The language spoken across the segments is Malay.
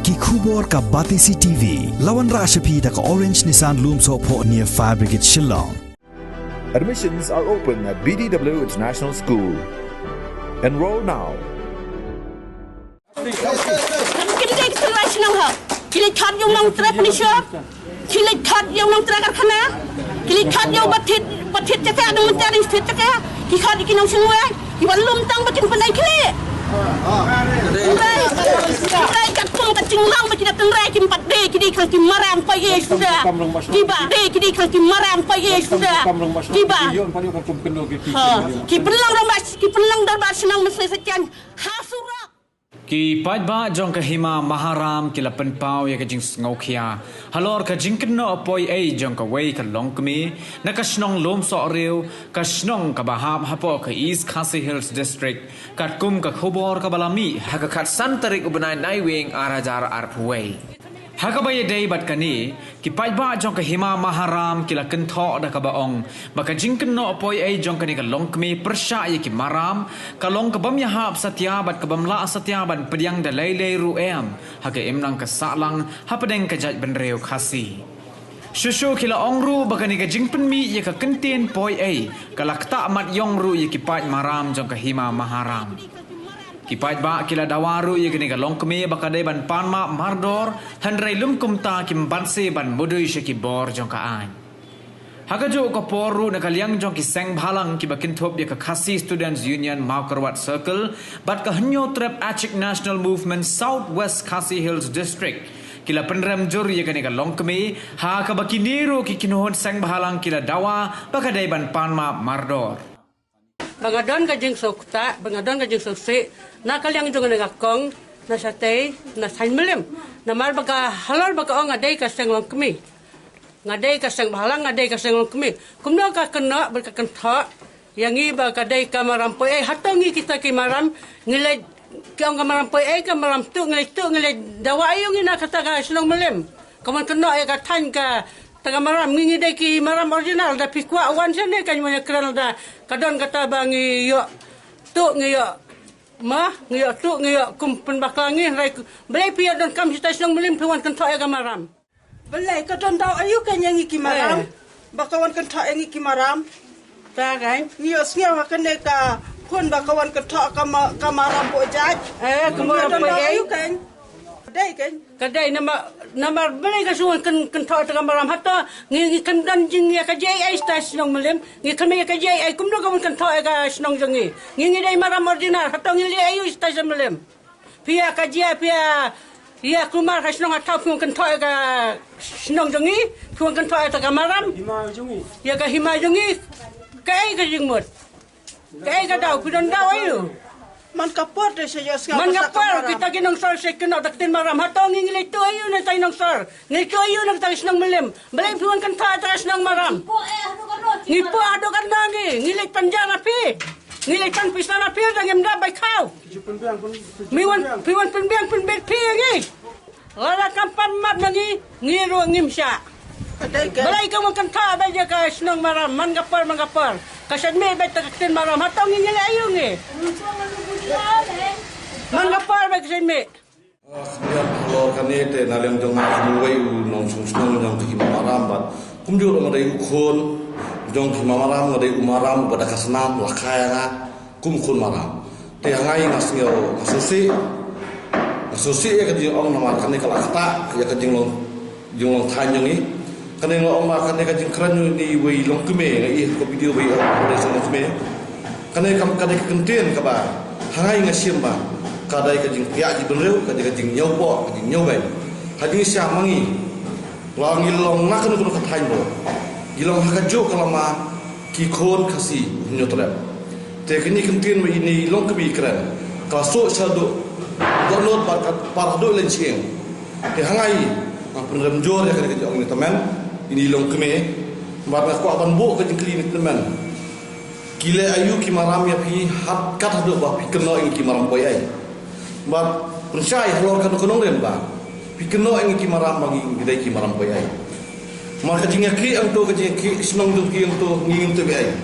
Ki khubor ka Batisi TV. Lawan Rashapi da ka Orange Nissan Lumso po near Fire Brigade Shillong. Admissions are open at BDW International School. Enroll now. Kilit khat yung nang trap ni shop. Kilit khat yung nang tragar khana. Kilit khat yung batit chaka nang mentari fit chaka. Ki khat ki nang semua. Ki walum tang batin pandai kile. Rai kat pung kat cinglang batin datang rai ki 4D ki khang ki maram pa ye sudah. Tiba de ki khang ki maram pa ye sudah. Tiba. Ki pelang darbat senang mesai sekian. Hasurak. Ki paidba jong kahima maharam kila penpau ya kajing ngokia halor kajing kena apoi jong ka wei ka longkmi na kasnong lom so reu kasnong ka baham hapo ka East Khasi Hills District kat kum ka khobor ka balami hakakat santarik ubnai naiwing arajar arpwei Hakabaya day bat kani ki paidba jong kahima maharam kila kentho da ka baong baka jingken no apoi jong kani ka longkmi persya ya ki maram ka long ka bam yahap satya bat ka bamla satya ban pediang da lele ruem haka emnang ka salang hapadeng ka jaj benreu khasi Shushu kila ongru baka ni ka jingpen mi ya ka kentien poi kalakta mat yongru ya ki paid maram jong kahima maharam Kipat ba kila dawaru ye gini galong kemi bakade ban panma mardor handrai lum kumta kim banse ban modui sheki bor jong ka an hakajo ko poru na kalyang jong ki seng bhalang ki bakin thop ye ka Khasi Students Union Maukarwat Circle bat ka hanyo trap Achik National Movement Southwest Khasi Hills District kila penram jor ye gini galong kemi ha ka bakiniru ki kinuhon seng bhalang kila dawa bakade ban panma mardor Bangadon ka jing sokta, bangadon ka jing sokse, na kalyang jong nagakong, na satay, na sanmelim, na mar baka halal baka o ngaday ka senglong kami. Ngaday ka seng bahalang, ngaday ka senglong kami. Kumno ka kena, baka kentha, yang iba kaday ka marampoy, hatongi kita ki maram, ngilay, kiyong ka marampoy, ka maram tu, ngilay, dawa ayong ina kata ka senglong melim. Kaman kena, ka tan ka, Taga maram ngingi dai ki maram original da pikwa awan sene kan mo kran da kadon kata bangi yo tu ngi yo ma ngi yo tu ngi yo kum pen baklangi rai belai pia don kam station melim tuan kan tha ga maram belai kadon tau ayu kan yang ki maram bakawan kan tha yang ki maram ta kan ni yo sngia wa kan ka pun bakawan kan tha ka maram bo jaj kemaram bo ayu kan Kadai nama belai kasuan kan thau tengah maram hatta ngi kan dan jing ya ka jai stas nong melim ngi kan me ka jai kumdo kan thau ka snong jangi ngi dai maram ordinal hatta ngi ayu stas melim pia ka jai pia ya kumar ka snong hatta kan thau ka snong jangi kan thau ka maram ya ka hima jangi kai ka jingmut kai ka dau pidon dau ayu Man kapor de saya sekarang. Man kapor kita kinong sor sa kino taktin maram hatong ngilay to ayo na tayo nong sor. Ngilay to ayo nang tayo nang melim. Balay piwan kan tayo nang maram. Ngipo ado kan nangi. Ngilay panjang api. Ngilay tan pisna api dang emda bay kau. Piwan penbiang penbet pi ngi. Lala kampan mat nangi ngiro ngimsya. Balay ka kan tayo bay ka nang maram. Man kapor. Kasad me bay taktin maram hatong ngilay ayo ngi. Mangapar ba kasi me? Kalau kami te nalang jong muway nong sung jong ki maram bat kumjur ngadai ukon jong ki maram ngadai umaram pada kasnam lakaya na kumkun maram te hangai ngasngyo asusi ya kadi ong nama kani kalakta ya kadi jong tanyong ni kani ong ma kani kadi kran ni wei long kume ngai ko video wei ora song kume kani kam kadi kentien ka ba hangai ngasim ba kadai ka jing pia ji benreu ka jing nyobo ka jing nyobai hadi sia mangi langi long nak nu ka thain bo gilong ha jo kalama ki khon khasi nyotra te kini kentin me ini long kebi kran ka so sadu donot par do len ching te hangai ma pendem jor ya ka jong ni teman ini long keme mat na ko ban bo ka jing klinik teman Kile ayu ki maram ya pi hat kat hadu ba pi keno ing ki maram boy ai. Ba pensai halor kan konong ren ba. Pi keno ing ki maram bagi gidai ki maram boy ai. Maka jinga ki ang to ka jinga ki snong tu ki ang to nging tu ai.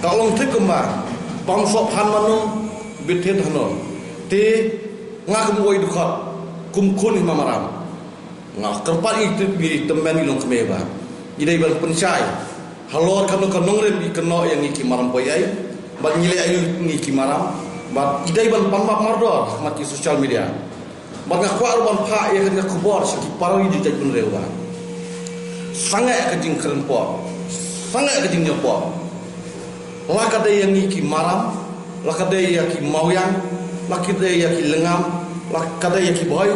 Kalong thik kembar bang sop han manu bithen hanon. Te ngak boy du khat kumkun mamaram nga kerpat itu bi temen ilong kemeba idai ban pensai halor kanu kanong rem bi keno yang iki maram poyai bat nyile ayu ni ki maram bat idai ban pamap mardor mati sosial media bat nga kwa ban pha ya ka kubor siki paroi di jajun rewa sangat kejing kerempot sangat kejing nyopo lakadai yang iki maram lakadai yang ki mauyang lakadai yang ki lengam lakadai yang ki boy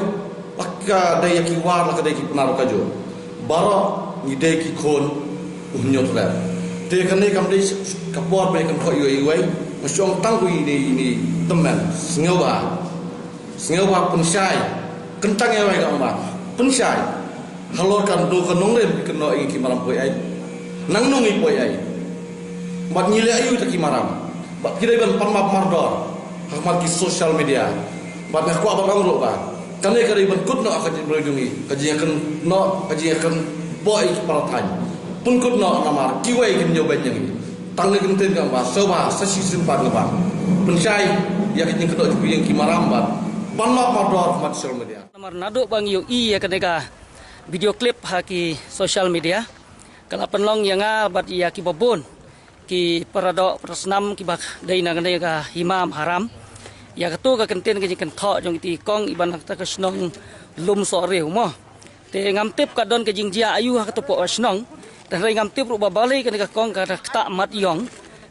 lakadai yang ki war lakadai ki penaruh kajo bara ngidai ki kon unyot rap te kane kam dei kapor be kam khoyo iwai masyong tangku ini teman sengawa pensai kentang ya ga ba pensai halor kan do kanong rem keno ing ki maram poi ai nang nong i poi ai bat nyile ayu ta ki maram bat kidai ban parmap mardor hakmat ki social media bat aku abang ro ba kane kare ban kut no akaji berjungi kaji akan boy paratai pun kut no namar kiwai kin nyoba nyangi tang kin ten ga ba soba sasi simpan ba pensai ya kin kedo yang ki maram bat parmap mardor hakmat social media namar nado bang yu i ya kaneka video klip haki social media kala penlong yang bat ya ki babon ki parado prasnam ki bak daina ngane ka himam haram ya katu ka kenten ka jikan tho jong ti kong iban ta ka snong lum so reu mo te ngam tip ka don ka jingjia ayu ha to po snong ta rai ngam tip ru ba balai ka ka kong ka ta mat yong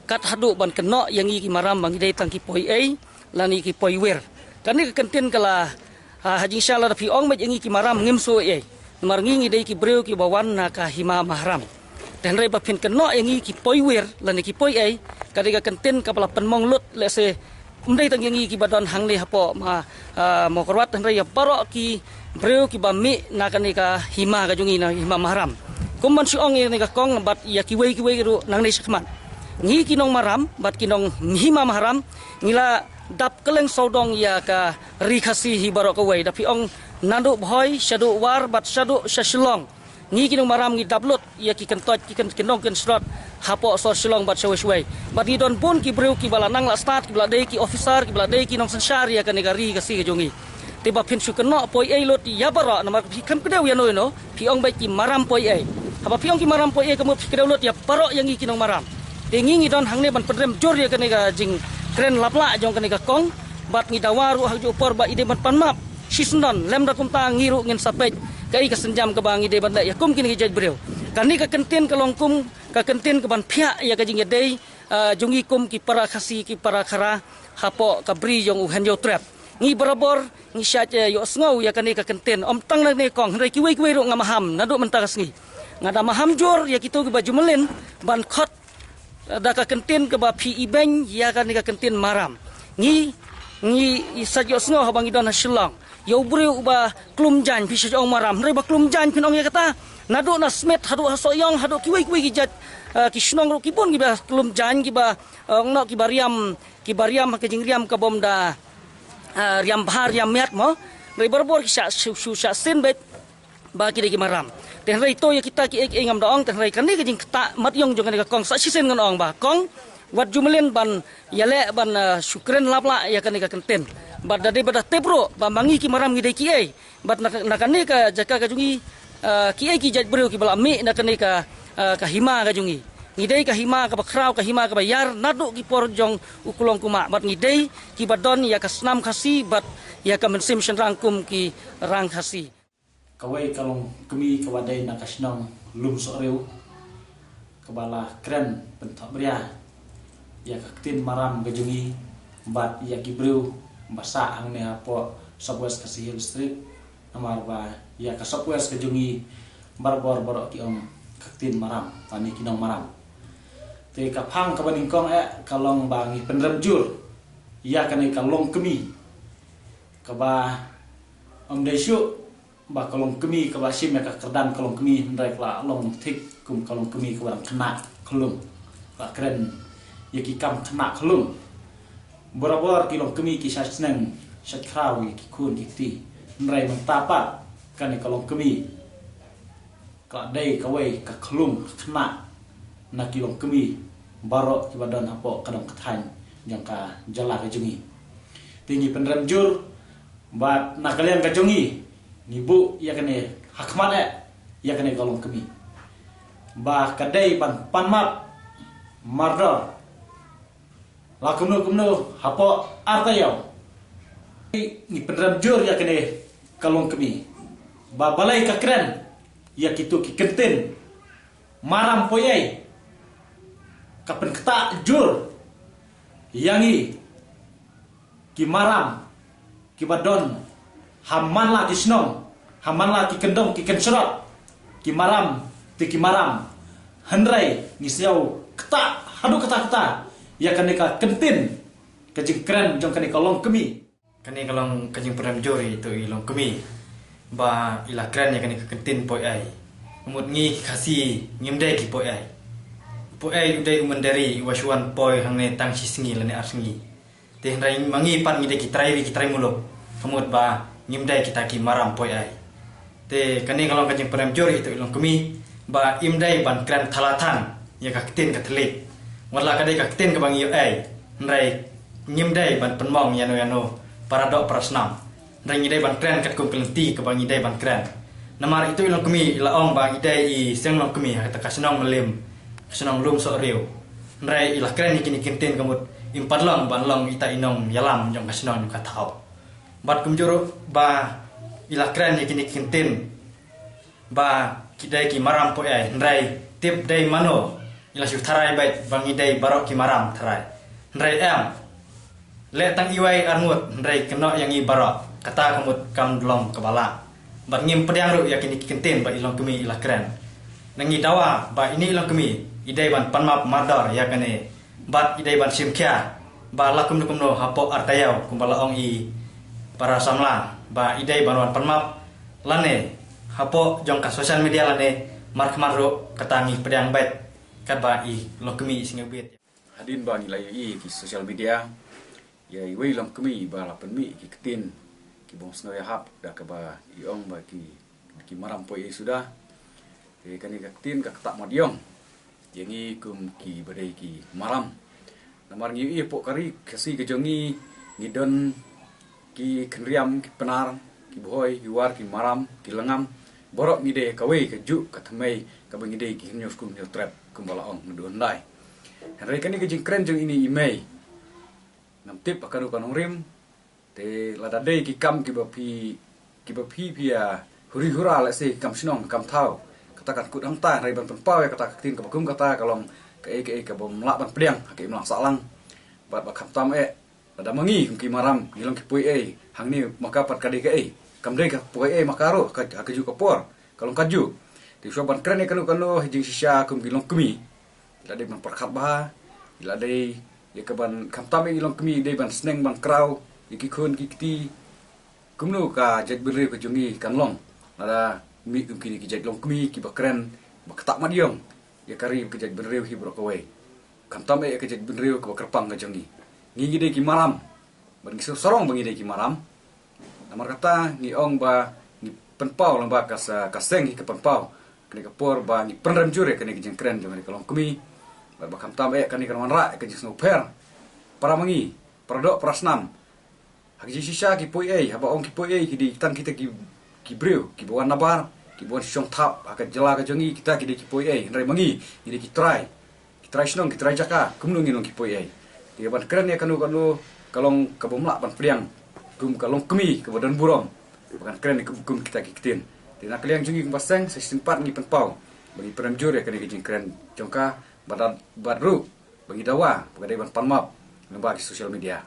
kat hadu ban keno yang i ki maram bang dei tang ki poi ei lani ki poi wer kani ka kenten kala haji insyaallah fi ong ma yang i ki maram ngim so ei mar ngi dei ki breu ki bawan na ka himam haram dan rai bapin keno yang i ki poi wer lani ki poi ei kadika kenten kapala penmong lut le se umdai tang yang i ki badon hang le hapo ma mo korwat dan rai paro ki breu ki bami na kanika hima ka jungi na hima maram kumman si ong ni ka kong bat ya ki wei ru nang nei sakman ngi ki nong maram bat ki nong hima maram ngila dap keleng sodong ya ka rikasi hi baro ka wei dapi ong nando bhoi shadu war bat shadu shaslong ngi kinong maram ngi dablot ya ki kentot ki kenong ken slot hapo so silong bat shwe bat ni don pun ki breu ki bala nang la start ki bala dei ki officer ki bala dei ki nong sensar ya ka negari ka si ka jongi tiba pin su keno poi ei lot ya baro namar ki kam kedeu ya no pi ong bai ki maram poi ei haba pi ong ki maram poi ei kamu kedeu lot ya baro yang ngi kinong maram ngi don hang ne ban pedrem jor ya ka nega jing kren lapla jong ka nega kong bat ngi dawaru ha jo por ba ide ban panmap sisnon lem da kum ta ngiru ngin sapej kai ka senjam ka bangi de banda ya kum kini jaj breu kani ka kenten ka longkum ka kenten ka ban phia ya ka jing dei jungi kum ki para khasi ki para khara hapo ka bri jong uhan jo trap ngi barabor ngi shat yo sngo ya kani ka kenten om tang na ne kong rai ki wei ro ngamaham nadu mentas ngi ngada maham jor ya kitu ki baju melen ban khot da ka kenten ka ba phi ibeng ya kani ka kenten maram ngi isaj yo sngo habang idon hasilong yo breu ba klum jan pi sejong maram re ba klum jan pin ong ya kata nado na smet hadu hasoyong hadu kiwei ki jat ki snong ro ki pun ki ba klum jan ki ba ong no ki bariam ke jingriam ka bomda riam bahar riam miat mo re berbor ki sha sin bet ba ki de ki maram ten re to ya kita ki ngam dong ten re kan ni ke jing ta mat yong jong ka kong sa sisen ngon ong ba kong wat jumelen ban yale ban syukren lapla ya kan ka kenten bat dade bada tebro bamangi ki maram ngi de ki ei bat nakane ka jaka ka jungi ki ei ki jat breu ki bala mi nakane ka hima ka jungi ngi de ka hima ka bakrau ka hima ka bayar nadu ki por jong ukulong kuma bat ngi de ki badon ya ka snam khasi bat ya ka mensim rangkum ki rang khasi kawai kalong kemi kawadai na kasnong lum so reu kabala kren bentok bria ya ka tin maram ka jungi bat ya ki breu basa ang ne hapo Southwest Kasihil District namar ba ya ka Southwest ka jungi barbor ki ong kaktin maram tani kinong maram te ka phang ka baning kong kalong bangi penrem jur ya kani kalong kemi ka ba om desyu ba kalong kemi ka ba sim ka kerdan kalong kemi ndai la long thik kum kalong kemi ka barang kena kelung ka keren ya ki kam kena kelung Borabor kilong kemi ki seneng syatkrawi ki kun ki ti nrai mentapa kan kalong kemi ka dai kawai ka klum kena na kilong kemi baro ki badan hapo kadang kethan yang ka jala ka jungi tinggi penrem jur Bat nak kalian kajongi ngibu ya kene hakman ya kene golong kami. Bah kadai pan map mardor. La kumno hapo artayau. Ni penram jur ya kene kalong kami. Ba balai ka keren ya kitu ki kentin maram poyai kapen keta jur yangi ki maram ki badon haman la ki snong haman la ki kendong ki kenserot ki maram ti ki maram handrai ni siau keta hadu keta ya kaneka kentin kajing keren jong kaneka long kemi kani kalong kajing penram jur itu ilong kemi ba ila keren ya kaneka kentin poi ai umut ngi kasi ngimdai ki poi ai udai umandari wasuan poi hangne tang sisngi lane arsengi te rai mangi pan ngide ki trai mulo kamut ba ngimdai kita ki maram poi ai te kani kalong kajing penram jur itu ilong kemi ba imdai ban keren thalatan ya ka kentin ka thlik wala kadai ka kentin ka bangi ai rai ngimdai ban penmong yano para dok prasnam rai ngidai ban keren kat kum kelenti ka bangi dai ban keren namar itu ilong kemi ilaong ba idai I seng long kemi kata kasenong melim kasenong lum so riu rai ila keren ni kini kentin kamut impadlong ban long ita inong yalam jong kasenong ka thau bat kumjuru ba ila keren ni kini kentin ba kidai ki maram po ai rai tip dai mano ila su tharai bait bang idai barok ki maram tharai rai am le tang iwai arngut rai keno yang I barok kata kamut kam dlong kebala bat ngim pedang ru yakini kentin ba ilong kemi ila keren nangi dawa ba ini ilong kemi idai ban panmap madar ya kane bat idai ban simkya ba lakum no hapo artayau kumbala ong I para samla ba idai ban panmap lane hapo jong ka sosial media lane mark marro katangi pedang bait kat ba I ilong kemi singabit hadin ba nilai I ki sosial media ya iwe ilong kemi ba la penmi ki ketin ki bong snow ya hap dah ke ba iong ba ki maram poi sudah kan ka ketin ka ketak madiong yangi kum ki badai ki maram namar ngi po kari kasi ke jongi ngidon ki kenriam ki penar ki boy ki war ki maram ki lengam borok ngide kawe ke ju ka thamai ka bangide ki nyos kum nyo trap kum bala ong ndu ndai hari kan ni ke jing kren jong ini imei nam tip akaru kanong rim te lada dei ki kam ki bapi pia huri hura la se kam sinong kam thau katakan kut hang ta rai ban pau ya kata tin ka bakum kata kalong ke ka bom la ban pedang ke mlang salang bat ba kam tam lada mangi ki maram gilong ki pui hang ni maka pat kade ke kam dei ka pui makaro ka ju ka por kalong kaju ti so ban kren kanu hijing sisya kum gilong kemi lada ban perkhat ba lada ya ka ban kam tam gilong kemi dei ban sneng ban krau iki kun kiti kumnu ka jek beri ko jungi kanlong ada mi kum kini ki jek long kmi ki bakren baktak madiong ya kari ki jek beri hi bro kowe kam tam ka jek beri ko kerpang ka jungi ngi de ki maram ban ki sorong bangi de ki maram namar kata ni ong ba ni penpau lang ba kaseng ki penpau kini ka por ba ni penrem jure kini ki jeng kren jungi kalong kmi ba kam tam kani kan ra ka jek snoper para mangi pradok prasnam hagi sisa ki poi haba ong ki poi ki di tang kita ki breu ki bawan nabar ki bawan song tap akan jela ka jongi kita ki di ki poi rai mangi ni ki try snong ki try jaka kumnu nginong ki poi dia ban keren ya kanu kalong kabomla ban priang kum kalong kemi ke badan burong bukan keren kum kita ki kitin dina kaliang jongi kumbaseng sesimpat ni penpau bagi peram jur ya kani ki keren jongka badan badru bagi dawa bagi ban panmap lembah di sosial media.